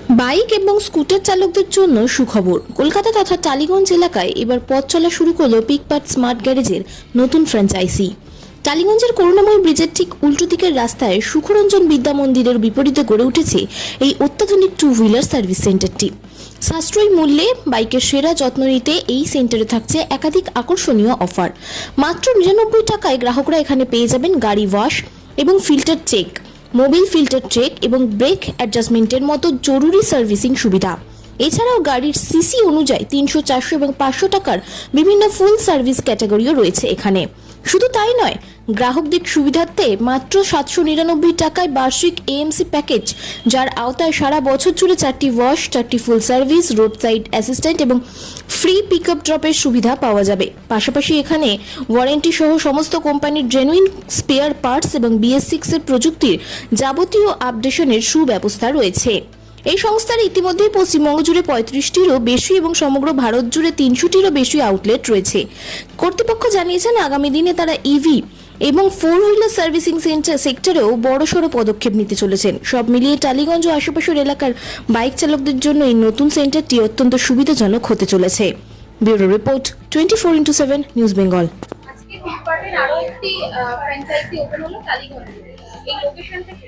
Bike এবং scooter চালকদের জন্য সুখবর। কলকাতা তথা টালিগঞ্জ এলাকায় এবার পথ চলা শুরু করলো পিকপার্ট স্মার্ট গ্যারেজের নতুন ফ্র্যাঞ্চাইজি। টালিগঞ্জের করুণাময়ী ব্রিজের ঠিক উল্টো দিকের রাস্তায় সুখরঞ্জন বিদ্যা মন্দিরের বিপরীতে গড়ে উঠেছে এই অত্যাধুনিক টু হুইলার সার্ভিস সেন্টারটি। সাশ্রয়ী মূল্যে বাইকের সেরা যত্ন নিতে এই সেন্টারে থাকছে একাধিক আকর্ষণীয় অফার। মাত্র 99 টাকায় গ্রাহকরা এখানে পেয়ে যাবেন গাড়ি ওয়াশ এবং filter check, Mobil filter check এবং ব্রেক অ্যাডজাস্টমেন্টের মতো জরুরি সার্ভিসিং সুবিধা। এছাড়াও গাড়ির সিসি অনুযায়ী 300, 400 এবং 500 টাকার বিভিন্ন ফুল সার্ভিস ক্যাটাগরিও রয়েছে এখানে। শুধু তাই নয়, গ্রাহকদের সুবিধার্থে মাত্র 799 টাকায় বার্ষিক এএমসি প্যাকেজ, যার আওতায় সারা বছর জুড়ে 4টি ওয়াশ, 4টি ফুল সার্ভিস, রোড সাইড অ্যাসিস্ট্যান্ট এবং ফ্রি পিক আপ ড্রপের সুবিধা পাওয়া যাবে। পাশাপাশি এখানে ওয়ারেন্টি সহ সমস্ত কোম্পানির জেনুইন স্পেয়ার পার্টস এবং BS6 এর প্রযুক্তির যাবতীয় আপডেশনের সুব্যবস্থা রয়েছে। এই সংস্থার ইতিমধ্যেই পশ্চিমবঙ্গ জুড়ে 35টিরও বেশি এবং সমগ্র ভারত জুড়ে 300টিরও বেশি আউটলেট রয়েছে। কর্তৃপক্ষ জানিয়েছেন আগামী দিনে তারা ইভি এবং 4 হুইলার সার্ভিসিং সেক্টরেও বড়সড় পদক্ষেপ নিতে চলেছেন। সব মিলিয়ে টালিগঞ্জ ও আশেপাশের এলাকার বাইক চালকদের জন্য এই নতুন সেন্টারটি অত্যন্ত সুবিধাজনক হতে চলেছে। Bureau report 24x7 news Bengal. আজকে ফ্লিপকার্টের আরো একটি ফ্র্যাঞ্চাইজি ওপেন হলো টালিগঞ্জে। এই লোকেশনটা কি?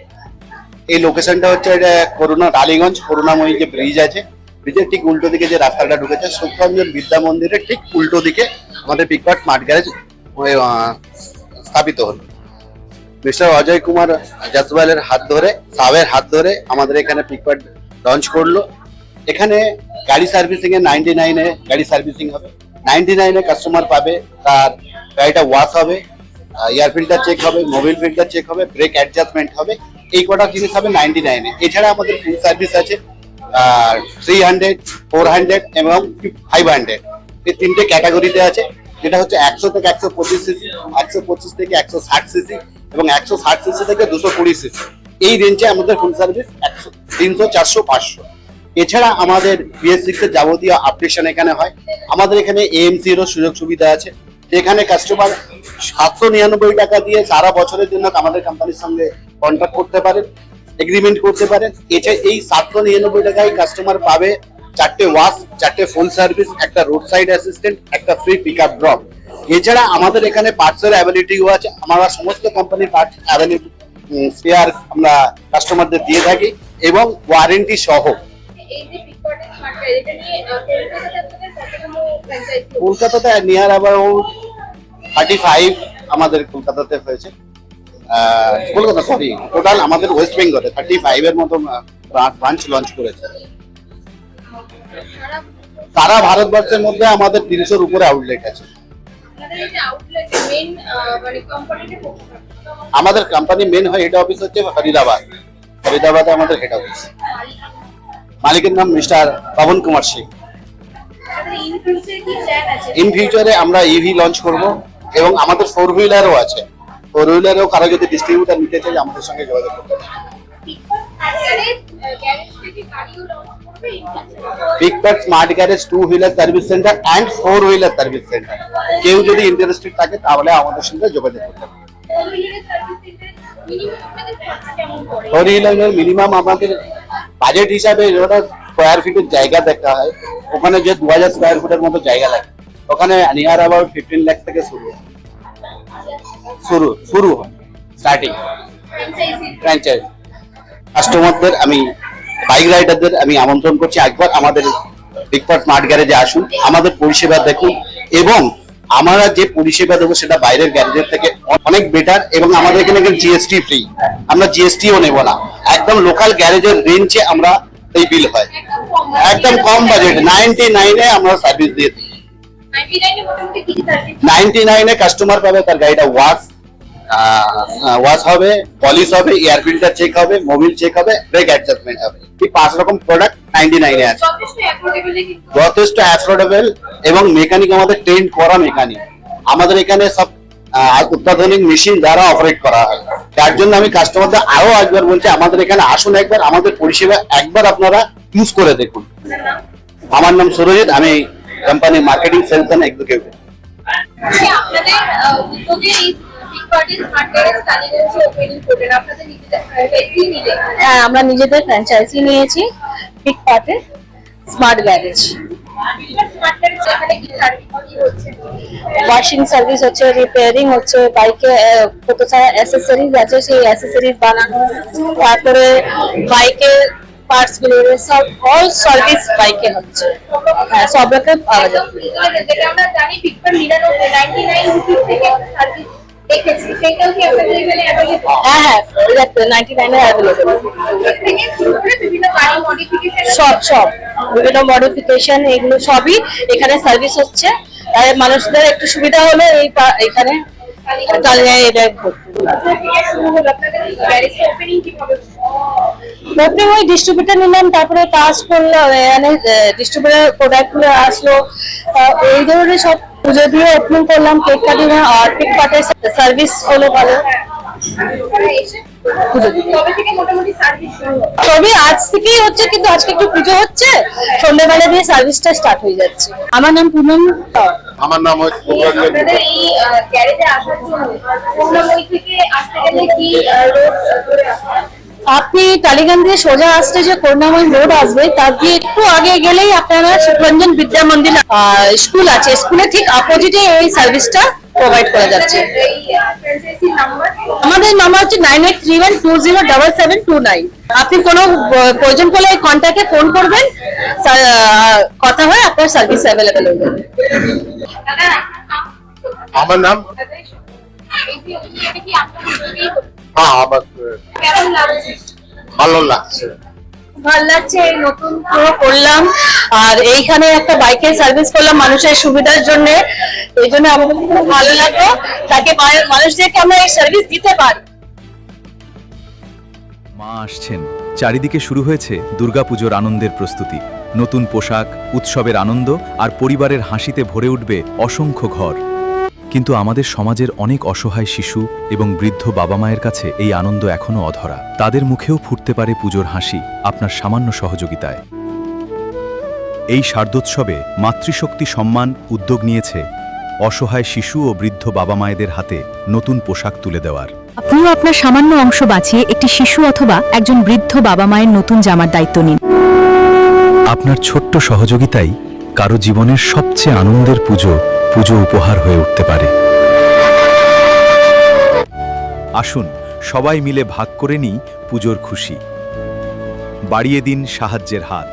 এই লোকেশনটা হচ্ছে এটা টালিগঞ্জ করুণাময়ী যে ব্রিজ আছে, ব্রিজের ঠিক উল্টো দিকে যে রাস্তাটা ঢুকেছে সুখরঞ্জন বিদ্যা মন্দিরের ঠিক উল্টো দিকে আমাদের পিকপার্ট স্মার্ট গ্যারেজ স্থাপিত হলো। মিস্টার অজয় কুমার জাসওয়ালের হাত ধরে, সাবের হাত ধরে আমাদের এখানে পিকপার্ট লঞ্চ করলো। এখানে গাড়ি সার্ভিসিং এ 99 এ গাড়ি সার্ভিসিং হবে, 99 এ কাস্টমার পাবে, তার গাড়িটা ওয়াশ হবে, এয়ার ফিল্টার চেক হবে, মোবিল ফিল্টার চেক হবে, ব্রেক অ্যাডজাস্টমেন্ট হবে। এই কটা জিনিস হবে 99 এ। এছাড়া আমাদের ফুল সার্ভিস আছে 300, 400 এবং 500, এই তিনটে ক্যাটাগরিতে আছে। যেটা হচ্ছে 100 থেকে 125 সিসি, 125 থেকে 160 সিসি এবং 160 সিসি থেকে 220 সিসি। এই রেঞ্জে আমাদের ফুল সার্ভিস 300, 400, 500। এছাড়া আমাদের BS6 এর যাবতীয় আপডেশন এখানে হয়। আমাদের এখানে AMC এরও সুযোগ সুবিধা আছে, যেখানে কাস্টমার 799 টাকা দিয়ে সারা বছরের জন্য আমাদের কোম্পানির সঙ্গে কন্ট্রাক্ট করতে পারেন, এগ্রিমেন্ট করতে পারেন। এছাড়া এই 799 টাকায় কাস্টমার পাবে 4টে ওয়াশ, 4টে ফুল সার্ভিস, একটা রোড সাইড অ্যাসিস্ট্যান্ট, একটা ফ্রি পিক আপ ড্রপ। এছাড়া আমাদের এখানে পার্টসের অ্যাভেলিটিও আছে। আমরা সমস্ত কোম্পানির পার্টস অ্যাভেলিটি স্পেয়ার আমরা কাস্টমারদের দিয়ে থাকি এবং ওয়ারেন্টি সহ। এই যে ফ্লিপকার্টের স্মার্ট গ্যারেজ, এটা নিয়ে কলকাতাতে আপনাদের কতগুলো ফ্র্যাঞ্চাইজি? কলকাতাতে নিয়ার অ্যাবাউট 35 আমাদের কলকাতাতে হয়েছে। কলকাতা সরি, টোটাল আমাদের ওয়েস্ট বেঙ্গলে 35 এর মতো ব্রাঞ্চ লঞ্চ করেছে। সারা ভারতবর্ষের মধ্যে আমাদের 300-এর উপরে আউটলেট আছে। আপনাদের এই যে আউটলেট মেইন মানে কোম্পানিতে কোথায়? আমাদের কোম্পানি মেন হেড অফিস হচ্ছে ফরিদাবাদ। ফরিদাবাদে আমাদের হেড অফিস। মালিকের নাম মিস্টার পবন কুমার সিং। আপনাদের ইন ফিউচারে কি প্ল্যান আছে? ইন ফিউচারে আমরা ইভি লঞ্চ করব এবং আমাদের 4 হুইলারও আছে। 4 হুইলারও কারো যদি ডিস্ট্রিবিউটার নিতে চাই আমাদের সঙ্গে যোগাযোগ করতে পারে। Pickpart smart garage 2 wheeler service centre and 4 wheeler service centre. কেউ যদি ইন্টারেস্টেড থাকে তাহলে আমাদের সঙ্গে যোগাযোগ করতে পারে। 4 হুইলারের মিনিমাম আমাদের বাজেট হিসাবে স্কোয়ার ফিটের জায়গা দেখা হয়। ওখানে যে 2000 স্কোয়ার ফুটের মতো জায়গা লাগে, ওখানে নিয়ার অ্যাবাউট 15 লাখ থেকে শুরু হয় স্টার্টিং ফ্র্যাঞ্চাইজি। কাস্টমারদের আমি, বাইক রাইডারদের আমি আমন্ত্রণ করছি একবার আমাদের পিকপার্ট স্মার্ট গ্যারেজে আসুন, আমাদের পরিষেবা দেখুন এবং আমরা যে পরিষেবা দেবো সেটা বাইরের গ্যারেজের থেকে অনেক বেটার। এবং আমাদের এখানে GST ফ্রি, আমরা GSTও নেব না। একদম লোকাল গ্যারেজের রেঞ্জে আমরা এই বিল হয়, একদম কম বাজেট 99 এ আমরা সার্ভিস দিয়ে দিই। 99 এ কাস্টমার পাবে, তার গাড়িটা ওয়াশ হবে, পলিশ হবে, এয়ার ফিল্টার চেক হবে, মোবিল চেক হবে, ব্রেক অ্যাডজাস্টমেন্ট হবে। এই 5 রকম প্রোডাক্ট 99 এ আছে। যথেষ্ট অ্যাফোর্ডেবল এবং মেকানিক আমাদের ট্রেন করা মেকানিক। আমাদের এখানে সব অত্যাধুনিক মেশিন দ্বারা অপারেট করা হয়। তার জন্য আমি কাস্টমারদের আরো একবার বলছি, আমাদের এখানে আসুন একবার, আমাদের পরিষেবা একবার আপনারা ইউজ করে দেখুন। আমার নাম সুরজিৎ, আমি company marketing sales and executive. আপনাদের উদ্যোগে এই পিকপার্টের স্মার্ট গ্যারেজ টালিগঞ্জে ওপেনিং করবেন, আপনাদের নিজেদের ফ্র্যাঞ্চাইজি নিলে? হ্যাঁ, আমরা নিজেদের ফ্র্যাঞ্চাইজি নিয়েছি। পিক পার্টে স্মার্ট গ্যারেজ। এখানে কি সার্ভিস হচ্ছে? ওয়াশিং সার্ভিস হচ্ছে, রিপেয়ারিং হচ্ছে, বাইকে কত সারা অ্যাসেসরিজ আছে সেই অ্যাসেসরিজ বানানো, তারপরে বাইকের পার্টস গুলো সব অল সার্ভিস বাইকে হচ্ছে। হ্যাঁ, সব রকম পাওয়া যায়। যেটা আমরা জানি পিকপার্ট 99 রুপিস থেকে সার্ভিস দেখেছি, সেটাও কি আপনাদের এখানে অ্যাভেলেবল? হ্যাঁ হ্যাঁ, 99 এ অ্যাভেলেবল। থেকে শুরু করে বিভিন্ন গাড়ি মডিফিকেশন সব বিভিন্ন মডিফিকেশন এগুলো সবই এখানে সার্ভিস হচ্ছে। তাই মানুষদের একটু সুবিধা হলো এখানে শুরু হলো আপনাদের গ্যারেজ ওপেনিং কিভাবে? প্রথমে ওই ডিস্ট্রিবিউটার নিলাম, তারপরে কাজ করলাম, মানে ডিস্ট্রিবিউটার প্রোডাক্ট গুলো আসলো, এই ধরনের সব পুজো দিয়ে ওপেনিং করলাম, কেক কাটিং আর পিক পার্টের সার্ভিস হলো ভালো। কবে থেকে মোটামুটি সার্ভিস শুরু হলো? তবে আজ থেকেই হচ্ছে, কিন্তু আজকে একটু পুজো হচ্ছে, সন্ধ্যাবেলা দিয়ে সার্ভিসটা স্টার্ট হয়ে যাচ্ছে। আমার নাম পুনম। আমার নাম হচ্ছে আপনাদের এই গ্যারেজে আসার জন্য পূর্ণময়ী থেকে আসতে গেলে কি রোড ধরে আসতে হবে? আপনি টালিগঞ্জ দিয়ে সোজা আসতে যে করুণাময়ী রোড আসবে, তার দিয়ে একটু আগে গেলেই আপনারা সুখরঞ্জন বিদ্যা মন্দির স্কুল আছে, স্কুলের ঠিক অপোজিটে এই সার্ভিসটা প্রোভাইড করা যাচ্ছে। এই ফ্র্যাঞ্চাইজি নাম্বার আমাদের নাম্বার হচ্ছে 9831207729। আপনি কোনো প্রয়োজন পড়লে এই কন্ট্যাক্টে ফোন করবেন, কথা হয়, আপনার সার্ভিস অ্যাভেলেবেল হয়ে যাবে। আমার নাম এটা কি আপনার উদ্যোগেই হলো? হ্যাঁ, আমার কেমন লাগছে? ভালো লাগছে। ভালো লাগছে, এই নতুন পুরো করলাম, আর এইখানে একটা বাইকের সার্ভিস করলাম মানুষের সুবিধার জন্য, এই জন্য আমাদের খুব ভালো লাগলো, তাকে মানুষদেরকে আমরা এই সার্ভিস দিতে পারি। মা আসছেন, চারিদিকে শুরু হয়েছে দুর্গাপুজোর আনন্দের প্রস্তুতি। নতুন পোশাক, উৎসবের আনন্দ আর পরিবারের হাসিতে ভরে উঠবে অসংখ্য ঘর। কিন্তু আমাদের সমাজের অনেক অসহায় শিশু এবং বৃদ্ধ বাবা মায়ের কাছে এই আনন্দ এখনো অধরা। তাদের মুখেও ফুটতে পারে পুজোর হাসি আপনার সামান্য সহযোগিতায়। এই শারদোৎসবে মাতৃশক্তি সম্মান উদ্যোগ নিয়েছে অসহায় শিশু ও বৃদ্ধ বাবা মায়েদের হাতে নতুন পোশাক তুলে দেওয়ার। আপনিও আপনার সামান্য অংশ বাঁচিয়ে একটি শিশু অথবা একজন বৃদ্ধ বাবা মায়ের নতুন জামার দায়িত্ব নিন। আপনার ছোট্ট সহযোগিতাই কারো জীবনের সবচেয়ে আনন্দের পুজো উপহার হয়ে উঠতে পারে। আসুন সবাই মিলে ভাগ করে নিই পুজোর খুশি। বাড়িয়ে দিন সাহায্যের হাত।